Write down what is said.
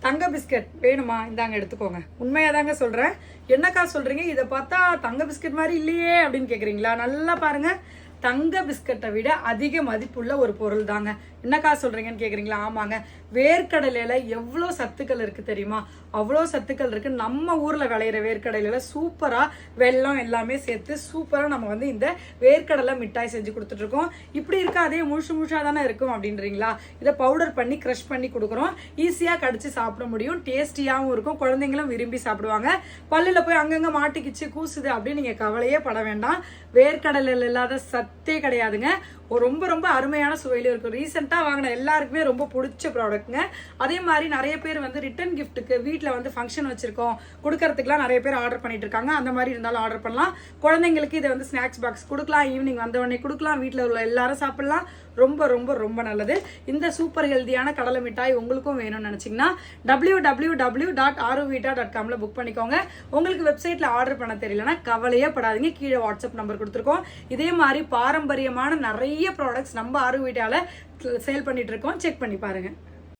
தங்க பிஸ்கட் வேணுமா? இந்தாங்க எடுத்துக்கோங்க. உண்மையாக தாங்க சொல்கிறேன். என்னக்கா சொல்கிறீங்க, இதை பார்த்தா தங்க பிஸ்கட் மாதிரி இல்லையே அப்படின்னு கேட்குறீங்களா? நல்லா பாருங்கள், தங்க பிஸ்கட்டை விட அதிக மதிப்புள்ள ஒரு பொருள் தாங்க. என்னக்கா சொல்கிறீங்கன்னு கேட்குறீங்களா? ஆமாங்க. வேர்க்கடலையில் எவ்வளோ சத்துக்கள் இருக்குது தெரியுமா? அவ்வளோ சத்துக்கள் இருக்குது. நம்ம ஊரில் விளையிற வேர்க்கடலையில் சூப்பராக வெல்லம் எல்லாமே சேர்த்து சூப்பராக நம்ம இந்த வேர்க்கடலை மிட்டாய் செஞ்சு கொடுத்துட்ருக்கோம். இப்படி இருக்கா, அதே முழுசாக தானே இருக்கும் அப்படின்றீங்களா? இதை பவுடர் பண்ணி க்ரஷ் பண்ணி கொடுக்குறோம். ஈஸியாக கடிச்சு சாப்பிட முடியும், டேஸ்டியாகவும் இருக்கும், குழந்தைங்களும் விரும்பி சாப்பிடுவாங்க. பல்லில் போய் அங்கங்கே மாட்டிக்கிச்சு கூசுது அப்படின்னு நீங்கள் கவலையே பட வேண்டாம். வேர்க்கடலையில் இல்லாத சத்தே கிடையாதுங்க. ரொம்ப ரொம்ப அருமையான சுவையிலும் இருக்கும். ரீசெண்டாக வாங்கின எல்லாருக்குமே ரொம்ப பிடிச்ச ப்ராடக்ட்ங்க. அதே மாதிரி நிறைய பேர் ரிட்டன் கிஃப்ட்டுக்கு வீட்டில் ஃபங்க்ஷன் வச்சுருக்கோம் கொடுக்கறதுக்குலாம் நிறைய பேர் ஆர்டர் பண்ணிட்டு இருக்காங்க. அந்த மாதிரி இருந்தாலும் ஆர்டர் பண்ணலாம். குழந்தைங்களுக்கு இதை ஸ்நாக்ஸ் பாக்ஸ் கொடுக்கலாம், ஈவினிங் வந்தவொடனே கொடுக்கலாம், வீட்டில் உள்ள எல்லாரும் சாப்பிட்லாம். ரொம்ப ரொம்ப ரொம்ப நல்லது. இந்த சூப்பர் ஹெல்த்தியான கடலை மிட்டாய் உங்களுக்கும் வேணும்னு நினச்சிங்கன்னா www.aruvita.comல புக் பண்ணிக்கோங்க. உங்களுக்கு வெப்சைட்டில் ஆர்டர் பண்ண தெரியலனா கவலையே படாதீங்க, கீழே வாட்ஸ்அப் நம்பர் கொடுத்துருக்கோம். இதே மாதிரி பாரம்பரியமான நிறைய ப்ராடக்ட்ஸ் நம்ம ஆருவிட்டால சேல் பண்ணிட்டு இருக்கோம். செக் பண்ணி பாருங்க.